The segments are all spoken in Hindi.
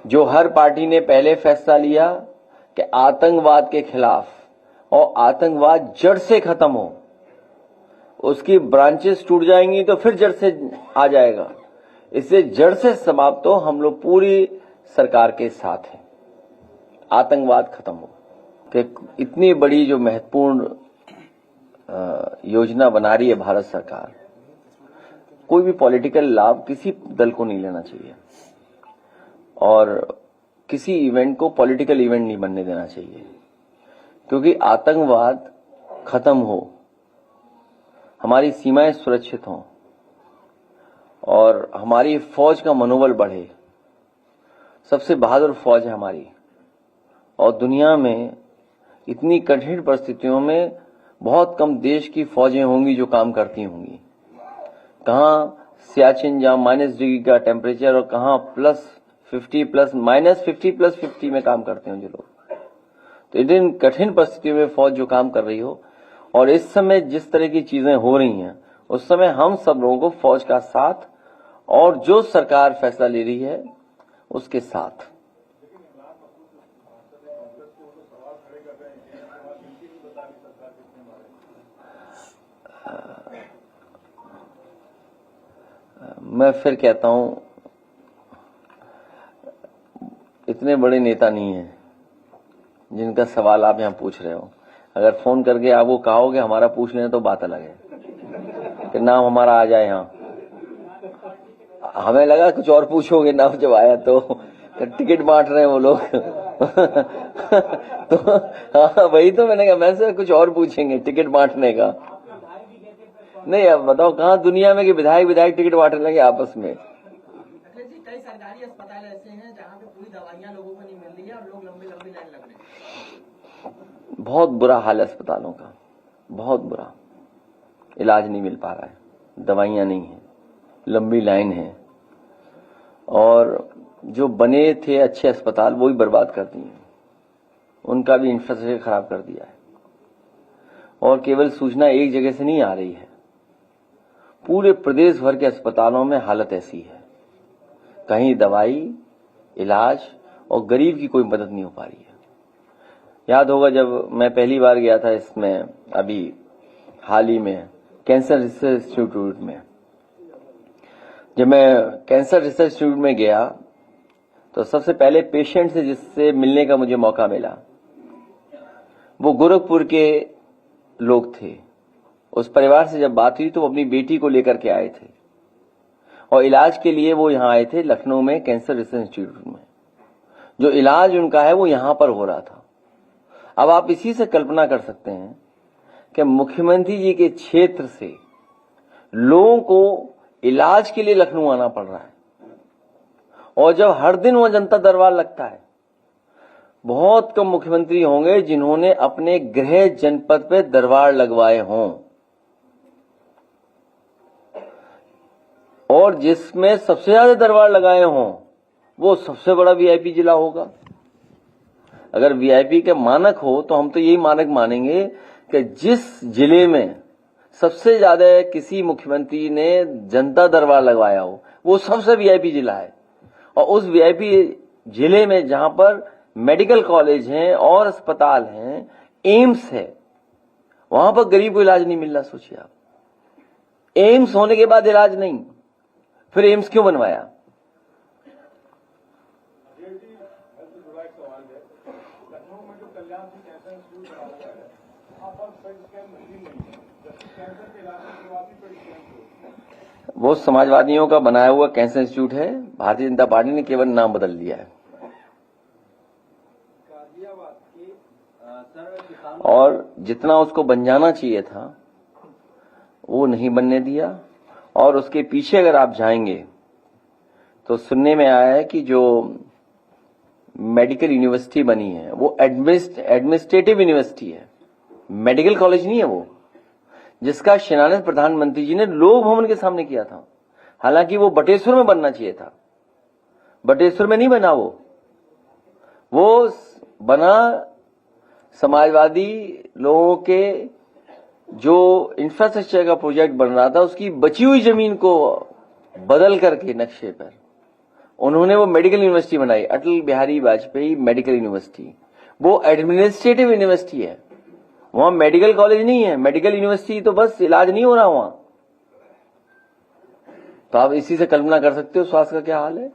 जो हर पार्टी ने पहले फैसला लिया कि आतंकवाद के खिलाफ और आतंकवाद जड़ से खत्म हो, उसकी ब्रांचेस टूट जाएंगी तो फिर जड़ से आ जाएगा। इससे जड़ से समाप्त हो, हम लोग पूरी सरकार के साथ हैं, आतंकवाद खत्म हो। कि इतनी बड़ी जो महत्वपूर्ण योजना बना रही है भारत सरकार, कोई भी पॉलिटिकल लाभ किसी दल को नहीं लेना चाहिए और किसी इवेंट को पॉलिटिकल इवेंट नहीं बनने देना चाहिए, क्योंकि आतंकवाद खत्म हो, हमारी सीमाएं सुरक्षित हों और हमारी फौज का मनोबल बढ़े। सबसे बहादुर फौज है हमारी, और दुनिया में इतनी कठिन परिस्थितियों में बहुत कम देश की फौजें होंगी जो काम करती होंगी। कहां सियाचिन जहां -डिग्री का टेम्परेचर और कहां -50 में काम करते हैं जो लोग। तो इन कठिन परिस्थितियों में फौज जो काम कर रही हो, और इस समय जिस तरह की चीजें हो रही हैं, उस समय हम सब लोगों को फौज का साथ और जो सरकार फैसला ले रही है उसके साथ। मैं फिर कहता हूं, इतने बड़े नेता नहीं है जिनका सवाल आप यहां पूछ रहे हो। अगर फोन करके आपको कहोगे हमारा पूछ लें तो बात अलग है कि नाम हमारा आ जाए यहां। हमें लगा कुछ और पूछोगे, नाम जब आया तो टिकट बांट रहे हैं वो लोग तो हाँ, वही तो मैंने कहा, मैं से कुछ और पूछेंगे टिकट बांटने का। नहीं, अब बताओ कहां दुनिया में कि विधायक टिकट बांटने लगे आपस में। कई सरकारी अस्पताल ऐसे हैं जहां पे पूरी दवाइयां लोगों को नहीं मिल रही है और लोग लंबी लंबी लाइन लग रहे हैं। बहुत बुरा हाल है अस्पतालों का, बहुत बुरा। इलाज नहीं मिल पा रहा है, दवाइयां नहीं है, लंबी लाइन है, और जो बने थे अच्छे अस्पताल वो भी बर्बाद कर दिए, उनका भी इंफ्रास्ट्रक्चर खराब कर दिया है। और केवल सूचना एक जगह से नहीं आ रही है, पूरे प्रदेश भर के अस्पतालों में हालत ऐसी है, कहीं दवाई, इलाज और गरीब की कोई मदद नहीं हो पा रही है। याद होगा जब मैं पहली बार गया था इसमें, अभी हाल ही में कैंसर रिसर्च इंस्टीट्यूट में, जब मैं कैंसर रिसर्च इंस्टीट्यूट में गया तो सबसे पहले पेशेंट से जिससे मिलने का मुझे मौका मिला वो गोरखपुर के लोग थे। उस परिवार से जब बात हुई तो वो अपनी बेटी को लेकर के आए थे और इलाज के लिए वो यहां आए थे लखनऊ में कैंसर रिसर्च इंस्टीट्यूट में। जो इलाज उनका है वो यहां पर हो रहा था। अब आप इसी से कल्पना कर सकते हैं कि मुख्यमंत्री जी के क्षेत्र से लोगों को इलाज के लिए लखनऊ आना पड़ रहा है, और जब हर दिन वहां जनता दरबार लगता है, बहुत कम मुख्यमंत्री होंगे जिन्होंने अपने गृह जनपद पे दरबार लगवाए हों, और जिसमें सबसे ज्यादा दरबार लगाए हों वो सबसे बड़ा वीआईपी जिला होगा। अगर वीआईपी के मानक हो तो हम तो यही मानक मानेंगे कि जिस जिले में सबसे ज्यादा किसी मुख्यमंत्री ने जनता दरबार लगवाया हो वो सबसे वीआईपी जिला है। और उस वीआईपी जिले में जहां पर मेडिकल कॉलेज हैं और अस्पताल हैं, एम्स है, वहां पर गरीब को इलाज नहीं मिल रहा। सोचिए आप, एम्स होने के बाद इलाज नहीं, फिर एम्स क्यों बनवाया? वो समाजवादियों का बनाया हुआ कैंसर इंस्टीट्यूट है, भारतीय जनता पार्टी ने केवल नाम बदल दिया है। और जितना उसको बन जाना चाहिए था वो नहीं बनने दिया। और उसके पीछे अगर आप जाएंगे तो सुनने में आया है कि जो मेडिकल यूनिवर्सिटी बनी है वो एडमिनिस्ट्रेटिव यूनिवर्सिटी है, मेडिकल कॉलेज नहीं है वो, जिसका शिलान्यास प्रधानमंत्री जी ने लोक भवन के सामने किया था। हालांकि वो बटेश्वर में बनना चाहिए था, बटेश्वर में नहीं बना, वो बना समाजवादी लोगों के जो इंफ्रास्ट्रक्चर का प्रोजेक्ट बन रहा था उसकी बची हुई जमीन को बदल करके नक्शे पर उन्होंने वो मेडिकल यूनिवर्सिटी बनाई, अटल बिहारी वाजपेयी मेडिकल यूनिवर्सिटी। वो एडमिनिस्ट्रेटिव यूनिवर्सिटी है, वहां मेडिकल कॉलेज नहीं है, मेडिकल यूनिवर्सिटी तो बस इलाज नहीं हो रहा वहां। तो आप इसी से कल्पना कर सकते हो स्वास्थ्य का क्या हाल है। आप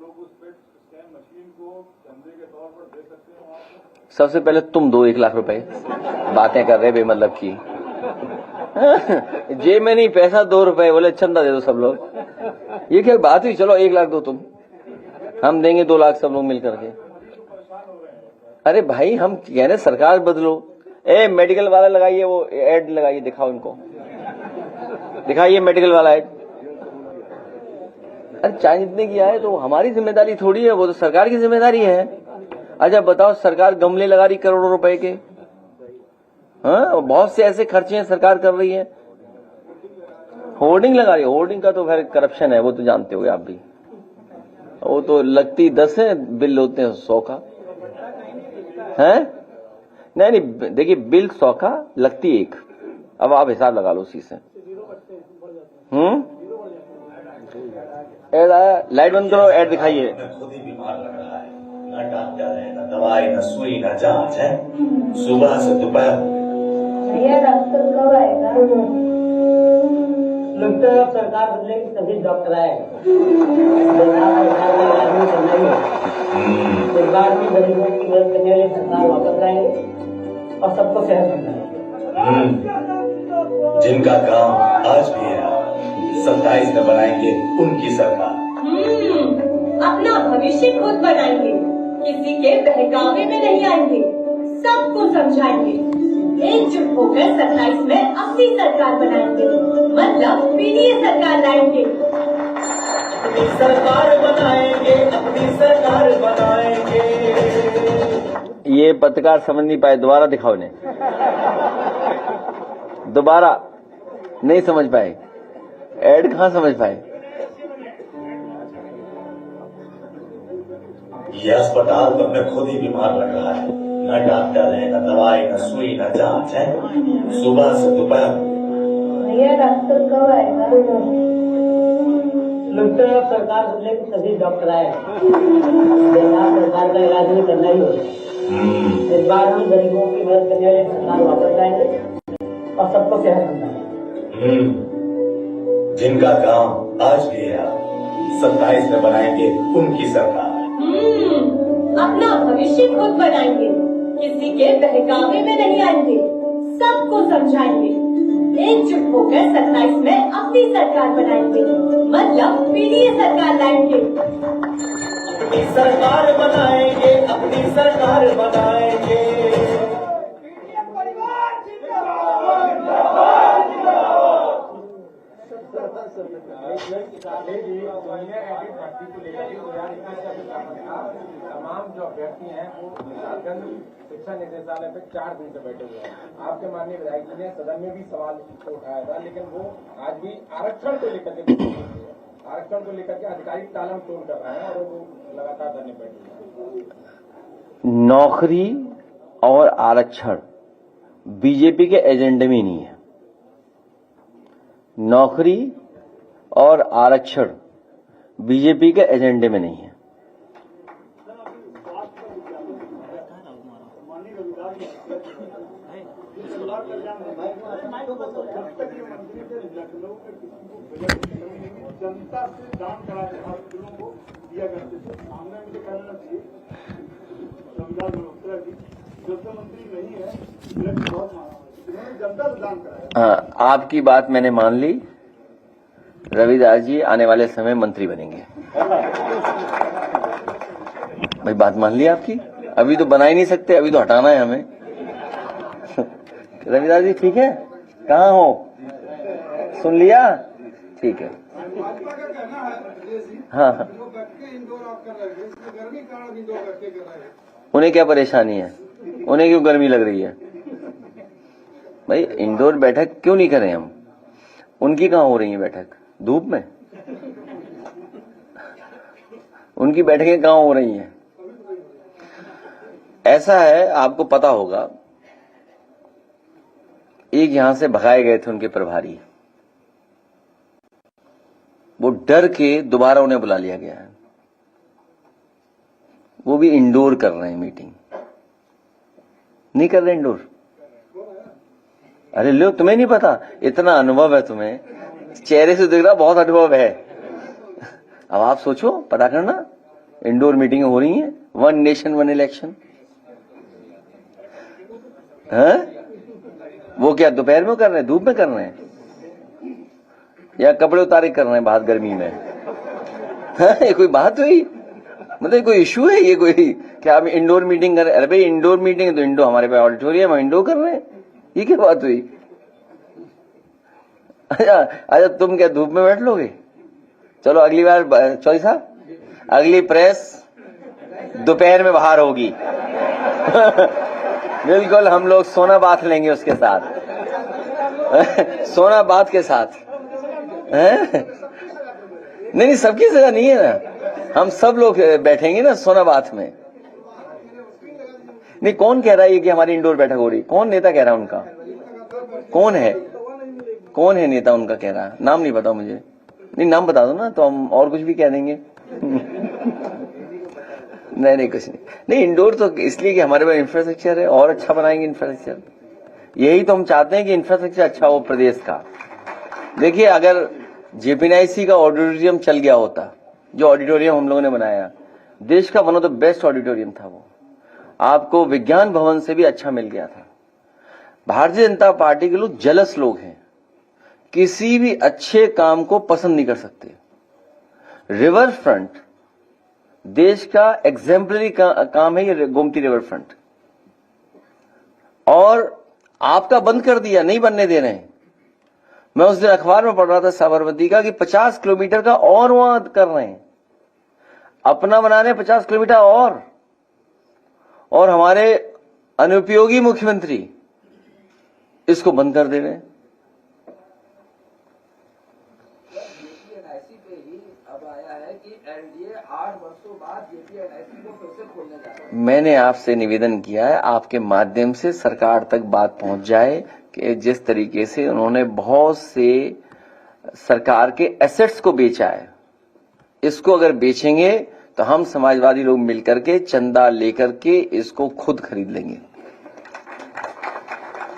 लोग उस पेट स्कैन मशीन को धंधे के तौर पर दे सकते हो वहां पे? सबसे पहले तुम दो 1 लाख रुपए, बातें कर रहे बेमतलब की। जेब में नहीं, पैसा 2 रुपए, बोले चंदा दे दो सब लोग। ये क्या बात हुई, चलो 1 लाख दो तुम, हम देंगे 2 लाख सब लोग मिल करके। अरे भाई हम कह रहे सरकार बदलो। मेडिकल वाला लगाइए, वो एड लगाइए, दिखाओ इनको, दिखाइए मेडिकल वाला एड। अरे चाहे जितने किया है तो हमारी जिम्मेदारी थोड़ी है, वो तो सरकार की जिम्मेदारी है। अच्छा बताओ, सरकार गमले लगा रही करोड़ों रुपए के, हाँ बहुत से ऐसे खर्चे सरकार कर रही है। होर्डिंग लगा रही है, होर्डिंग का तो फिर करप्शन है, वो तो जानते हो आप भी। वो तो लगती 10 है, बिल होते हैं 100 का है। नहीं, देखिए बिल 100 का, लगती 1। अब आप हिसाब लगा लो उसी से। एड आया, लाइट बंद करो, एड दिखाइए। खुद ही बीमार लग रहा है, न डॉक्टर है, न दवाई, न सुई, न जांच है। सुबह से दोपहर। भैया डॉक्टर कब आएगा? लगता है सरकार बदलेगी तभी डॉक्टर आएगा। इस बार भी गरीबों की मदद करने वाली सरकार वापस आएगी और सबको सेहत मिलेगी। जिनका काम आज भी है, 27 में बनाएंगे उनकी सरकार। अपना भविष्य खुद बनाएंगे, किसी के बहकावे में नहीं आएंगे, सबको समझाएंगे। एकजुट होकर 27 में अपनी सरकार बनाएंगे, मतलब पीडीए सरकार लाएंगे। अपनी सरकार बनाएंगे, अपनी सरकार बनाएंगे। ये पत्रकार समझ नहीं पाए, दोबारा दिखाओ इन्हें, दोबारा नहीं समझ पाए, एड कहां समझ पाए। ये अस्पताल तो हमें खुद ही बीमार लग रहा है, न डॉक्टर है, न दवाई, न सुई, न जांच है। सुबह से दोपहर। भैया डॉक्टर कब आएगा? लगता है सरकार बदलेगी तभी डॉक्टर आएगा। सरकार का इलाज नहीं करना ही होगा। इस बार भी गरीबों की मदद करने वाली सरकार वापस आएंगे और सबको सेहत मिलेगी। जिनका काम आज भी है, 27 में बनाएंगे उनकी सरकार। अपना भविष्य खुद बनाएंगे, किसी के बहकावे में नहीं आएंगे, सबको समझाएंगे। एकजुट होकर 27 में अपनी सरकार बनाएंगे, मतलब पीडीए सरकार लाएंगे। अपनी सरकार बनाएंगे, अपनी सरकार बनाएंगे। तमाम जो अभ्यर्थी हैं वो झारखंड शिक्षा निदेशालय पे 4 दिन से बैठे हुए हैं। आपके माननीय विधायक जी ने सदन में भी सवाल उठाया था, लेकिन वो आज भी आरक्षण को लेकर के आधिकारिक तालम तोड़ कर रहे हैं और वो लगातार धरने बैठे हैं। नौकरी और आरक्षण बीजेपी के एजेंडे में नहीं है। नौकरी और आरक्षण बीजेपी के एजेंडे में नहीं है। जनता से दान कराते हॉस्पिटलों को दिया करते थे। सामने मुझे कहना चाहिए संविधान महोत्सव की जब मंत्री नहीं है, बहुत मांगा, जनता से दान कराया। आपकी बात मैंने मान ली। रविदास जी आने वाले समय मंत्री बनेंगे। भाई बात मान ली आपकी, अभी तो बना ही नहीं सकते, अभी तो हटाना है हमें। रविदास जी ठीक है, कहाँ हो, सुन लिया, ठीक है। हाँ, उन्हें क्या परेशानी है, उन्हें क्यों गर्मी लग रही है। भाई इंडोर बैठक क्यों नहीं करें हम, उनकी कहाँ हो रही है बैठक, धूप में। उनकी बैठकें कहाँ हो रही हैं। ऐसा है, आपको पता होगा, एक यहां से भगाए गए थे उनके प्रभारी, वो डर के दोबारा उन्हें बुला लिया गया है। वो भी इंडोर कर रहे हैं मीटिंग, नहीं कर रहे इंडोर। अरे लो, तुम्हें नहीं पता, इतना अनुभव है तुम्हें, चेहरे से दिख रहा बहुत अनुभव है। अब आप सोचो, पता करना, इंडोर मीटिंग हो रही है, 1 नेशन 1 इलेक्शन। वो क्या दोपहर में कर रहे हैं, धूप में कर रहे हैं, या कपड़े उतारे कर रहे हैं बाहर गर्मी में? ये कोई बात हुई? मतलब कोई इशू है ये? कोई क्या आप इंडोर मीटिंग कर रहे हैं? अरे भाई इंडोर मीटिंग है तो इंडोर, हमारे पास ऑडिटोरियम है, इंडोर कर रहे हैं, ये क्या बात हुई? अच्छा तुम क्या धूप में बैठ लोगे? चलो अगली बार चौधरी साहब, अगली प्रेस दोपहर में बाहर होगी। बिल्कुल, हम लोग सोना बात लेंगे उसके साथ। सोना बात के साथ नहीं, सबकी जगह नहीं है ना, हम सब लोग बैठेंगे ना सोना बात में। नहीं, कौन कह रहा है ये कि हमारी इंडोर बैठक हो रही? कौन नेता कह रहा है उनका? कौन है नेता उनका कह रहा है? नाम नहीं पता मुझे। नहीं, नाम बता दो ना, तो हम और कुछ भी कह देंगे। नहीं कुछ नहीं। इंडोर तो इसलिए कि हमारे पास इंफ्रास्ट्रक्चर है, और अच्छा बनाएंगे इंफ्रास्ट्रक्चर। यही तो हम चाहते हैं कि इंफ्रास्ट्रक्चर अच्छा हो प्रदेश का। देखिए, अगर जेपीएनआईसी का ऑडिटोरियम चल गया होता, जो ऑडिटोरियम हम लोगों ने बनाया, देश का one of the best auditorium था वो, आपको विज्ञान भवन से भी अच्छा मिल गया था। भारतीय जनता पार्टी के लोग जलस लोग हैं, किसी भी अच्छे काम को पसंद नहीं कर सकते। रिवर फ्रंट देश का एग्जेम्पलरी काम है, ये गोमती रिवर फ्रंट, और आपका बंद कर दिया, नहीं बनने दे रहे हैं। मैं उस दिन अखबार में पढ़ रहा था साबरमती का कि 50 किलोमीटर का और वहां कर रहे हैं, अपना बना रहे हैं 50 किलोमीटर और हमारे अनुपयोगी मुख्यमंत्री इसको बंद कर दे रहे हैं। जेपीएनआईसी पे ही अब आया है कि एनडीए 8 वर्षों बाद जेपीएनआईसी को फिर से खोलने जा रहा है। मैंने आपसे निवेदन किया है, आपके माध्यम से सरकार तक बात पहुंच जाए कि जिस तरीके से उन्होंने बहुत से सरकार के एसेट्स को बेचा है, इसको अगर बेचेंगे तो हम समाजवादी लोग मिलकर के चंदा लेकर के इसको खुद खरीद लेंगे।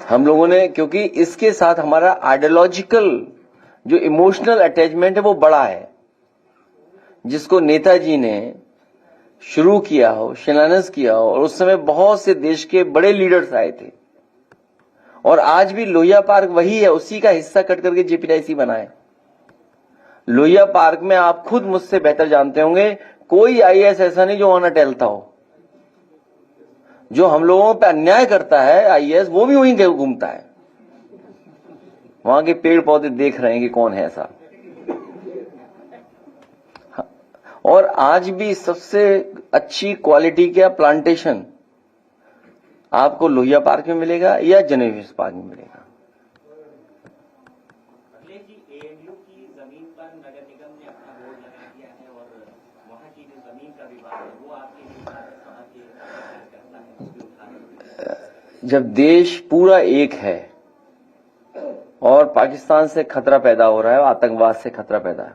हम लोगों ने, क्योंकि इसके साथ हमारा आइडियोलॉजिकल जो इमोशनल अटैचमेंट है वो बड़ा है, जिसको नेताजी ने शुरू किया हो, शिलान्यास किया हो, और उस समय बहुत से देश के बड़े लीडर्स आए थे, और आज भी लोहिया पार्क वही है, उसी का हिस्सा कट करके जेपीएनआईसी बना है। लोहिया पार्क में आप खुद मुझसे बेहतर जानते होंगे, कोई आईएएस ऐसा नहीं जो वहां न टहलता हो। जो हम लोगों पे अन्याय करता है आईएएस, वो भी वहीं घूमता है, वहां के पेड़ पौधे देख रहे हैं कि कौन है ऐसा। और आज भी सबसे अच्छी क्वालिटी का प्लांटेशन आपको लोहिया पार्क में मिलेगा या जनरल पार्क में मिलेगा। एएमयू की जमीन पर नगर निगम ने अपना बोर्ड लगा दिया है और वहां की जो जमीन का विवाद है वो आपके करता है। जब देश पूरा एक है और पाकिस्तान से खतरा पैदा हो रहा है, आतंकवाद से खतरा पैदा है,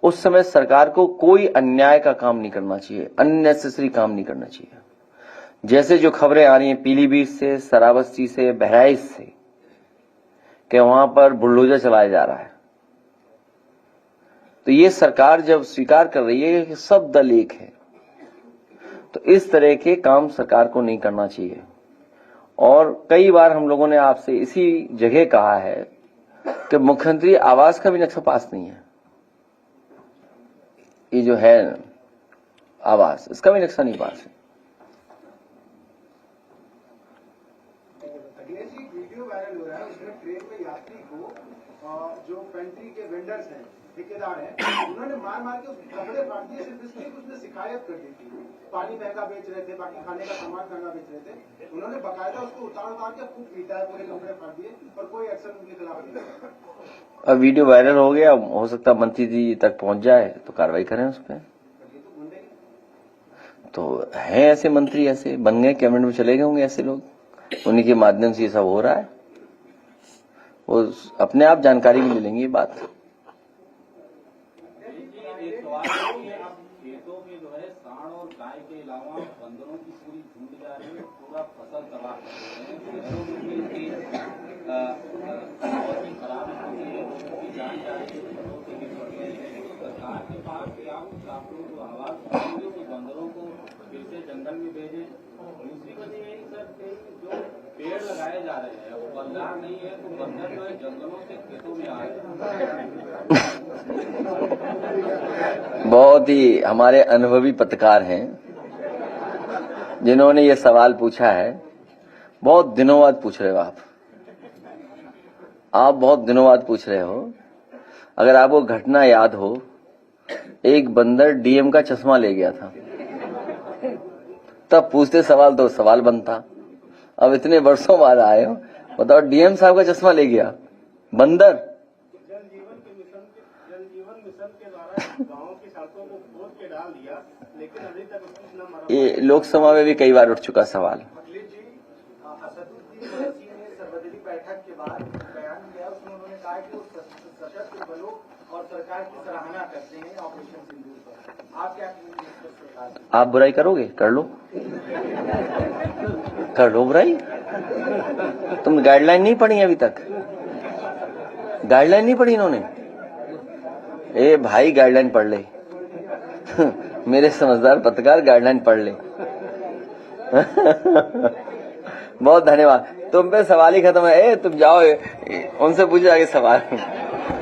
उस समय सरकार को कोई अन्याय का काम नहीं करना चाहिए, अननेसेसरी काम नहीं करना चाहिए। जैसे जो खबरें आ रही हैं पीलीभीत से, श्रावस्ती से, बहराइच से, कि वहां पर बुलडोजर चलाया जा रहा है, तो ये सरकार जब स्वीकार कर रही है कि सब दल एक है, तो इस तरह के काम सरकार को नहीं करना चाहिए। और कई बार हम लोगों ने आपसे इसी जगह कहा है कि मुख्यमंत्री आवास का भी नक्शा पास नहीं है। ये जो है आवास, इसका भी नक्शा नहीं पास है। वीडियो वायरल हो रहा है, उसमें ट्रेन में यात्री को जो पेंट्री के वेंडर्स हैं, ठेकेदार हैं, उन्होंने मार के उसके कपड़े फाड़ दिए सिर्फ इसलिए कि उसने शिकायत कर दी थी। पानी महंगा बेच रहे थे, बाकी खाने का सामान महंगा बेच रहे थे, उन्होंने बकायदा उसको उतार के खूब पीटा है, पूरे कपड़े फाड़ दिए और कोई एक्शन उनके खिलाफ नहीं है। अब वीडियो वायरल हो गया, हो सकता है मंत्री जी तक पहुंच जाए तो कार्रवाई करें उस पर। तो हैं ऐसे मंत्री, ऐसे बन गए, कैबिनेट में चले गए होंगे ऐसे लोग, उन्हीं के माध्यम से ये सब हो रहा है। वो अपने आप जानकारी भी ले लेंगे ये बात। सांड और गाय के अलावा बंदरों की पूरी झुंड जा रही है, पूरा फसल तबाह कर रहे हैं। शहरों में भी इसकी बहुत ही खराब स्थिति है, लोगों की जान जा रही है, फसलों की गिर पड़ रही है। सरकार के पास क्या कुछ आप लोग आवाज उठाएंगे कि बंदरों को फिर से जंगल में भेजें? दूसरी वजह यही सर कि जो पेड़ लगाए जा रहे हैं वो बंदर नहीं है, तो बंदर जो है जंगलों से खेतों में आ रहे हैं। बहुत ही हमारे अनुभवी पत्रकार हैं जिन्होंने ये सवाल पूछा है। बहुत दिनों बाद पूछ रहे हो आप बहुत दिनों बाद पूछ रहे हो। अगर आपको घटना याद हो, एक बंदर डीएम का चश्मा ले गया था, तब पूछते सवाल तो सवाल बनता। अब इतने वर्षों बाद आए हो, बताओ डीएम साहब का चश्मा ले गया बंदर। जल जीवन मिशन के द्वारा गाँव की सड़कों को खोद के डाल दिया, लेकिन अभी तक उसकी न मरम्मत। ये लोकसभा में भी कई बार उठ चुका सवाल। अखिलेश जी, असदुद्दीन ओवैसी ने सर्वदलीय बैठक के बाद बयान दिया, उसमें उन्होंने कहा कि वो सशस्त्र बलों और सरकार की सराहना करते हैं ऑपरेशन सिंदूर पर। आप क्या कहेंगे इस पर सरकार से? आप बुराई करोगे? कर लो बुराई। तुम गाइडलाइन नहीं पढ़ी अभी तक? गाइडलाइन नहीं पढ़ी इन्होंने? ए भाई गाइडलाइन पढ़ ले। मेरे समझदार पत्रकार गाइडलाइन पढ़ ले। बहुत धन्यवाद। तुम पे सवाल ही खत्म है। तुम जाओ उनसे पूछो आगे सवाल।